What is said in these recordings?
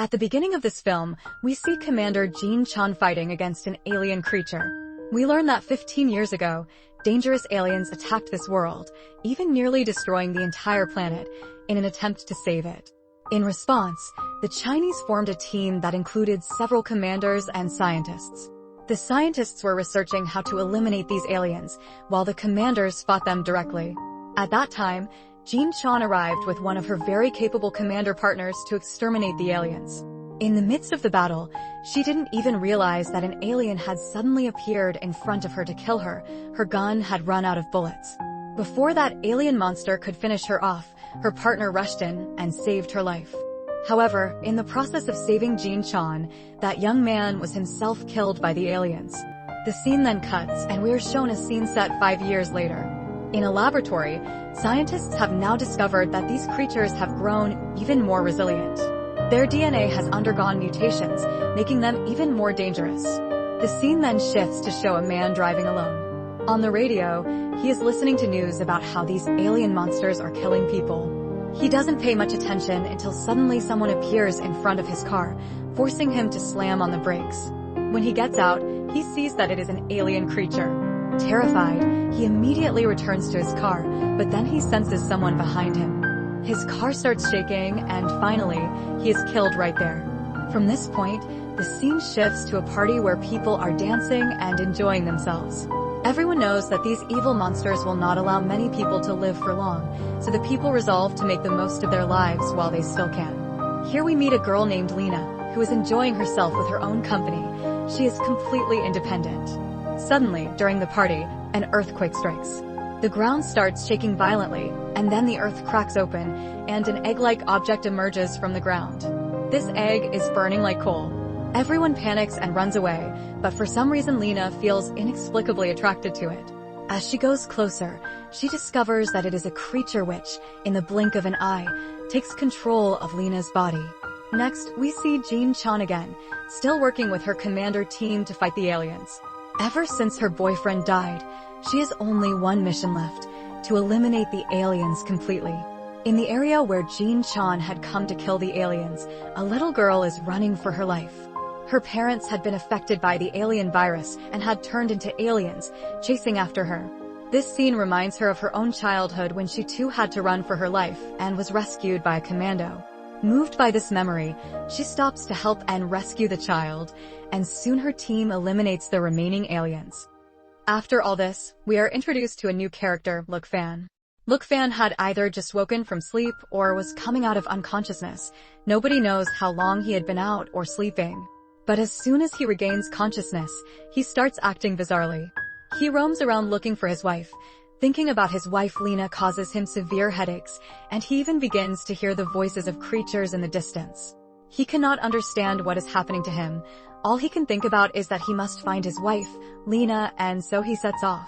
At the beginning of this film, we see Commander Jean Chan fighting against an alien creature. We learn that 15 years ago, dangerous aliens attacked this world, even nearly destroying the entire planet, in an attempt to save it. In response, the Chinese formed a team that included several commanders and scientists. The scientists were researching how to eliminate these aliens, while the commanders fought them directly. At that time, Jean Chan arrived with one of her very capable commander partners to exterminate the aliens. In the midst of the battle, she didn't even realize that an alien had suddenly appeared in front of her to kill her. Her gun had run out of bullets. Before that alien monster could finish her off, her partner rushed in and saved her life. However, in the process of saving Jean Chan, that young man was himself killed by the aliens. The scene then cuts, and we are shown a scene set 5 years later. In a laboratory, scientists have now discovered that these creatures have grown even more resilient. Their DNA has undergone mutations, making them even more dangerous. The scene then shifts to show a man driving alone. On the radio, he is listening to news about how these alien monsters are killing people. He doesn't pay much attention until suddenly someone appears in front of his car, forcing him to slam on the brakes. When he gets out, he sees that it is an alien creature. Terrified, he immediately returns to his car, but then he senses someone behind him. His car starts shaking, and finally, he is killed right there. From this point, the scene shifts to a party where people are dancing and enjoying themselves. Everyone knows that these evil monsters will not allow many people to live for long, so the people resolve to make the most of their lives while they still can. Here we meet a girl named Lena, who is enjoying herself with her own company. She is completely independent. Suddenly, during the party, an earthquake strikes. The ground starts shaking violently, and then the earth cracks open, and an egg-like object emerges from the ground. This egg is burning like coal. Everyone panics and runs away, but for some reason Lena feels inexplicably attracted to it. As she goes closer, she discovers that it is a creature which, in the blink of an eye, takes control of Lena's body. Next, we see Jean Chan again, still working with her commander team to fight the aliens. Ever since her boyfriend died, she has only one mission left, to eliminate the aliens completely. In the area where Jean Chan had come to kill the aliens, a little girl is running for her life. Her parents had been affected by the alien virus and had turned into aliens, chasing after her. This scene reminds her of her own childhood when she too had to run for her life and was rescued by a commando. Moved by this memory, she stops to help and rescue the child, and soon her team eliminates the remaining aliens. After all this, we are introduced to a new character, Look Fan. Look Fan had either just woken from sleep or was coming out of unconsciousness. Nobody knows how long he had been out or sleeping. But as soon as he regains consciousness, he starts acting bizarrely. He roams around looking for his wife. Thinking about his wife Lena causes him severe headaches, and he even begins to hear the voices of creatures in the distance. He cannot understand what is happening to him. All he can think about is that he must find his wife, Lena, and so he sets off.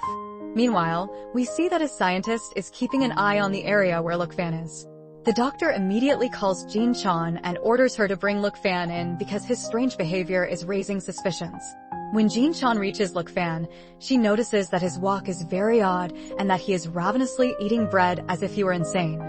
Meanwhile, we see that a scientist is keeping an eye on the area where Look Fan is. The doctor immediately calls Jean Chan and orders her to bring Look Fan in because his strange behavior is raising suspicions. When Jean Chan reaches Look Fan, she notices that his walk is very odd and that he is ravenously eating bread as if he were insane.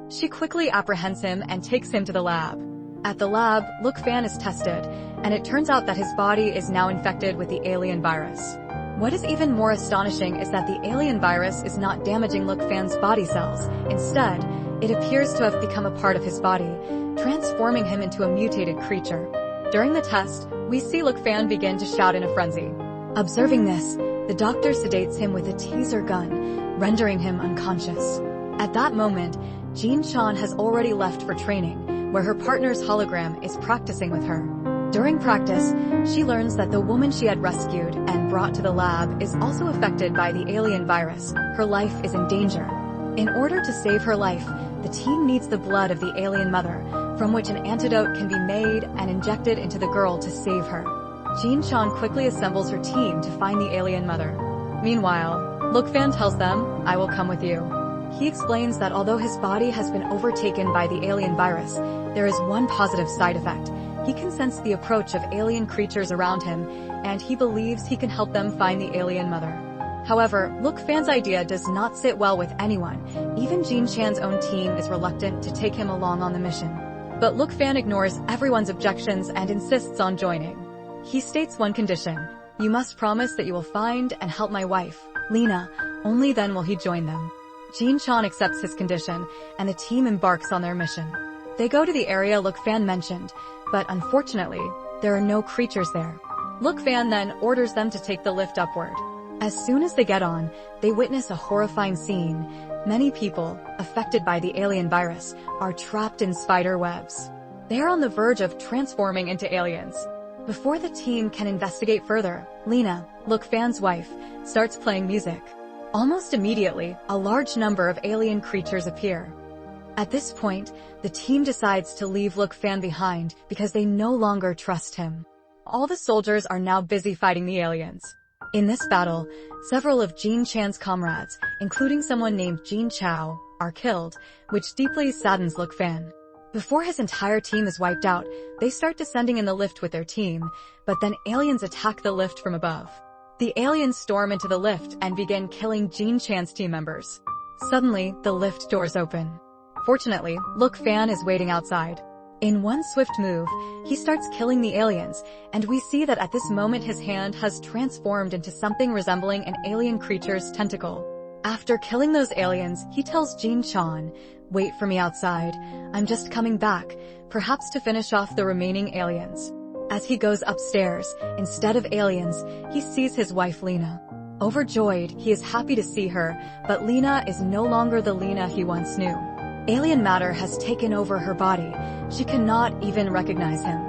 She quickly apprehends him and takes him to the lab. At the lab, Look Fan is tested, and it turns out that his body is now infected with the alien virus. What is even more astonishing is that the alien virus is not damaging Look Fan's body cells. Instead, it appears to have become a part of his body, transforming him into a mutated creature. During the test, we see Look Fan begin to shout in a frenzy. Observing this, the doctor sedates him with a teaser gun, rendering him unconscious. At that moment, Jean Chan has already left for training, where her partner's hologram is practicing with her. During practice, she learns that the woman she had rescued and brought to the lab is also affected by the alien virus. Her life is in danger. In order to save her life, the team needs the blood of the alien mother, from which an antidote can be made and injected into the girl to save her. Jean Chan quickly assembles her team to find the alien mother. Meanwhile, Look Fan tells them, "I will come with you." He explains that although his body has been overtaken by the alien virus, there is one positive side effect. He can sense the approach of alien creatures around him, and he believes he can help them find the alien mother. However, Look Fan's idea does not sit well with anyone. Even Jean Chan's own team is reluctant to take him along on the mission. But Look Fan ignores everyone's objections and insists on joining. He states one condition: you must promise that you will find and help my wife, Lena. Only then will he join them. Jin Chan accepts his condition, and the team embarks on their mission. They go to the area Look Fan mentioned, but unfortunately, there are no creatures there. Look Fan then orders them to take the lift upward. As soon as they get on, they witness a horrifying scene. Many people, affected by the alien virus, are trapped in spider webs. They are on the verge of transforming into aliens. Before the team can investigate further, Lena, Look Fan's wife, starts playing music. Almost immediately, a large number of alien creatures appear. At this point, the team decides to leave Look Fan behind because they no longer trust him. All the soldiers are now busy fighting the aliens. In this battle, several of Jin Chan's comrades, including someone named Jin Chao, are killed, which deeply saddens Look Fan. Before his entire team is wiped out, they start descending in the lift with their team, but then aliens attack the lift from above. The aliens storm into the lift and begin killing Jin Chan's team members. Suddenly, the lift doors open. Fortunately, Look Fan is waiting outside. In one swift move, he starts killing the aliens, and we see that at this moment his hand has transformed into something resembling an alien creature's tentacle. After killing those aliens, he tells Jin Chan, "Wait for me outside. I'm just coming back, perhaps to finish off the remaining aliens." As he goes upstairs, instead of aliens, he sees his wife Lena. Overjoyed, he is happy to see her, but Lena is no longer the Lena he once knew. Alien matter has taken over her body. She cannot even recognize him.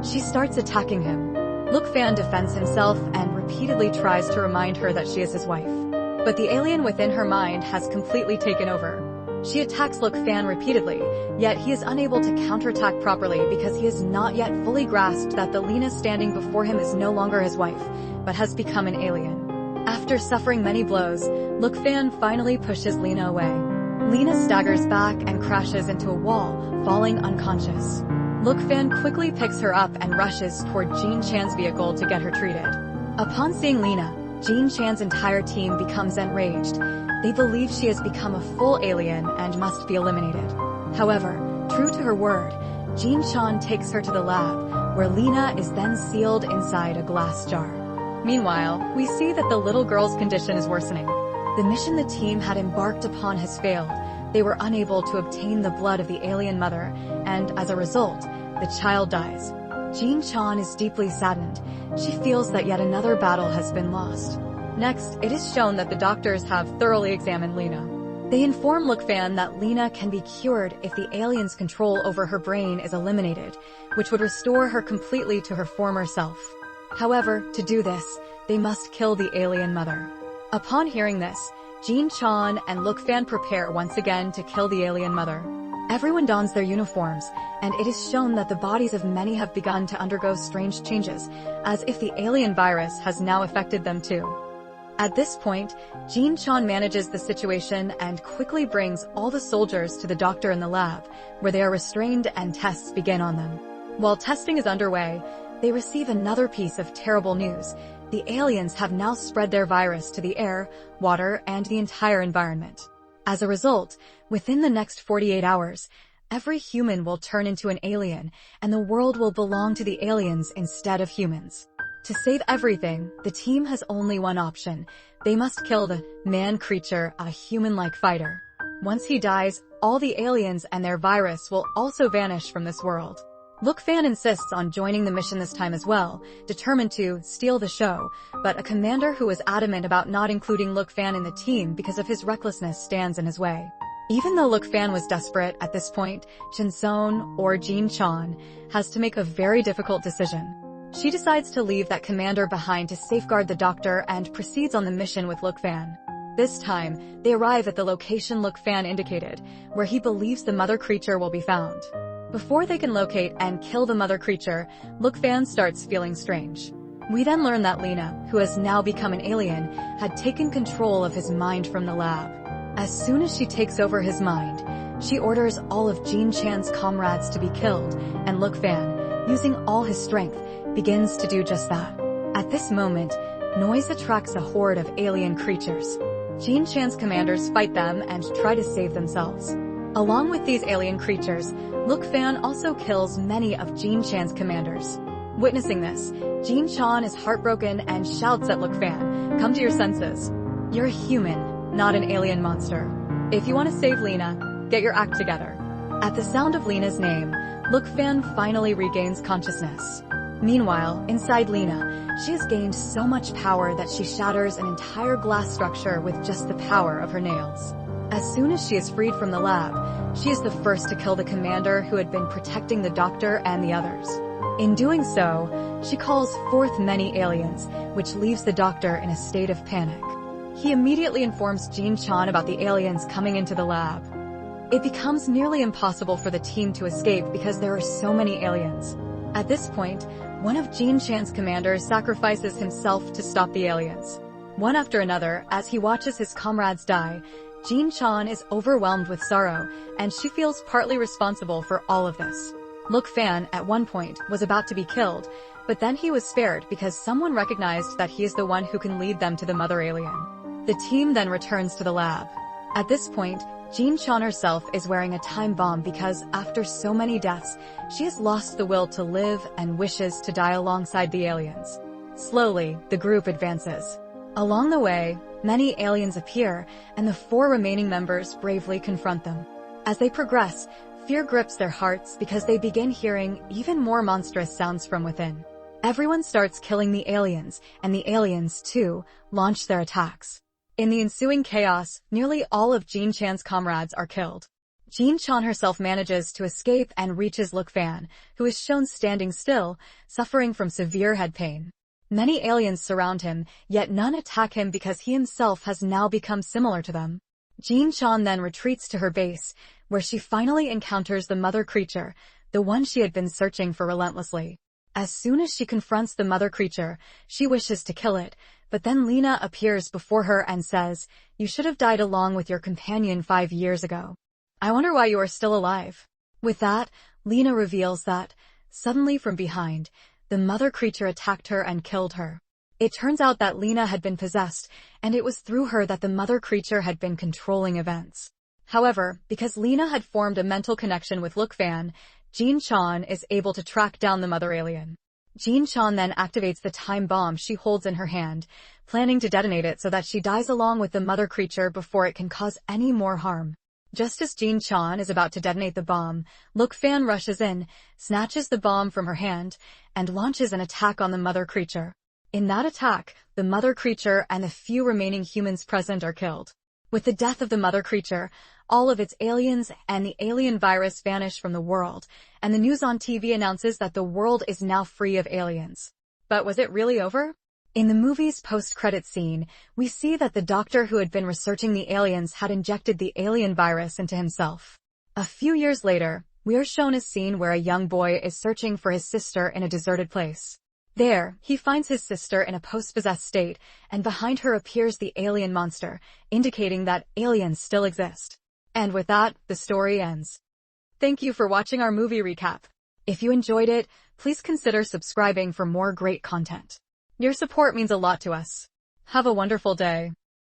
She starts attacking him. Look Fan defends himself and repeatedly tries to remind her that she is his wife. But the alien within her mind has completely taken over. She attacks Look Fan repeatedly, yet he is unable to counterattack properly because he has not yet fully grasped that the Lena standing before him is no longer his wife, but has become an alien. After suffering many blows, Look Fan finally pushes Lena away. Lena staggers back and crashes into a wall, falling unconscious. Look Fan quickly picks her up and rushes toward Jin Chan's vehicle to get her treated. Upon seeing Lena, Jin Chan's entire team becomes enraged. They believe she has become a full alien and must be eliminated. However, true to her word, Jin Chan takes her to the lab, where Lena is then sealed inside a glass jar. Meanwhile, we see that the little girl's condition is worsening. The mission the team had embarked upon has failed. They were unable to obtain the blood of the alien mother, and as a result, the child dies. Jin Chan is deeply saddened. She feels that yet another battle has been lost. Next, it is shown that the doctors have thoroughly examined Lena. They inform Look Fan that Lena can be cured if the alien's control over her brain is eliminated, which would restore her completely to her former self. However, to do this, they must kill the alien mother. Upon hearing this, Jin Chan and Look Fan prepare once again to kill the alien mother. Everyone dons their uniforms, and it is shown that the bodies of many have begun to undergo strange changes, as if the alien virus has now affected them too. At this point, Jin Chan manages the situation and quickly brings all the soldiers to the doctor in the lab, where they are restrained and tests begin on them. While testing is underway, they receive another piece of terrible news. The aliens have now spread their virus to the air, water, and the entire environment. As a result, within the next 48 hours, every human will turn into an alien, and the world will belong to the aliens instead of humans. To save everything, the team has only one option. They must kill the man-creature, a human-like fighter. Once he dies, all the aliens and their virus will also vanish from this world. Look Fan insists on joining the mission this time as well, determined to steal the show, but a commander who is adamant about not including Look Fan in the team because of his recklessness stands in his way. Even though Look Fan was desperate at this point, Chen Son, or Jin Chan, has to make a very difficult decision. She decides to leave that commander behind to safeguard the doctor and proceeds on the mission with Look Fan. This time, they arrive at the location Look Fan indicated, where he believes the mother creature will be found. Before they can locate and kill the mother creature, Look Fan starts feeling strange. We then learn that Lena, who has now become an alien, had taken control of his mind from the lab. As soon as she takes over his mind, she orders all of Jin Chan's comrades to be killed, and Look Fan, using all his strength, begins to do just that. At this moment, noise attracts a horde of alien creatures. Jin Chan's commanders fight them and try to save themselves. Along with these alien creatures, Look Fan also kills many of Jean Chan's commanders. Witnessing this, Jean Chan is heartbroken and shouts at Look Fan, "Come to your senses. You're a human, not an alien monster. If you want to save Lena, get your act together." At the sound of Lena's name, Look Fan finally regains consciousness. Meanwhile, inside Lena, she has gained so much power that she shatters an entire glass structure with just the power of her nails. As soon as she is freed from the lab, she is the first to kill the commander who had been protecting the doctor and the others. In doing so, she calls forth many aliens, which leaves the doctor in a state of panic. He immediately informs Jean Chan about the aliens coming into the lab. It becomes nearly impossible for the team to escape because there are so many aliens. At this point, one of Jean Chan's commanders sacrifices himself to stop the aliens. One after another, as he watches his comrades die, Jean Chan is overwhelmed with sorrow, and she feels partly responsible for all of this. Look Fan, at one point, was about to be killed, but then he was spared because someone recognized that he is the one who can lead them to the mother alien. The team then returns to the lab. At this point, Jean Chan herself is wearing a time bomb because, after so many deaths, she has lost the will to live and wishes to die alongside the aliens. Slowly, the group advances. Along the way, many aliens appear, and the 4 remaining members bravely confront them. As they progress, fear grips their hearts because they begin hearing even more monstrous sounds from within. Everyone starts killing the aliens, and the aliens, too, launch their attacks. In the ensuing chaos, nearly all of Jean Chan's comrades are killed. Jean Chan herself manages to escape and reaches Look Fan, who is shown standing still, suffering from severe head pain. Many aliens surround him, yet none attack him because he himself has now become similar to them. Jean Chan then retreats to her base, where she finally encounters the mother creature, the one she had been searching for relentlessly. As soon as she confronts the mother creature, she wishes to kill it, but then Lena appears before her and says, "You should have died along with your companion 5 years ago. I wonder why you are still alive." With that, Lena reveals that, suddenly from behind, the mother creature attacked her and killed her. It turns out that Lena had been possessed, and it was through her that the mother creature had been controlling events. However, because Lena had formed a mental connection with Look Fan, Jean Chan is able to track down the mother alien. Jean Chan then activates the time bomb she holds in her hand, planning to detonate it so that she dies along with the mother creature before it can cause any more harm. Just as Jean Chan is about to detonate the bomb, Look Fan rushes in, snatches the bomb from her hand, and launches an attack on the mother creature. In that attack, the mother creature and the few remaining humans present are killed. With the death of the mother creature, all of its aliens and the alien virus vanish from the world, and the news on TV announces that the world is now free of aliens. But was it really over? In the movie's post-credit scene, we see that the doctor who had been researching the aliens had injected the alien virus into himself. A few years later, we are shown a scene where a young boy is searching for his sister in a deserted place. There, he finds his sister in a post-possessed state, and behind her appears the alien monster, indicating that aliens still exist. And with that, the story ends. Thank you for watching our movie recap. If you enjoyed it, please consider subscribing for more great content. Your support means a lot to us. Have a wonderful day.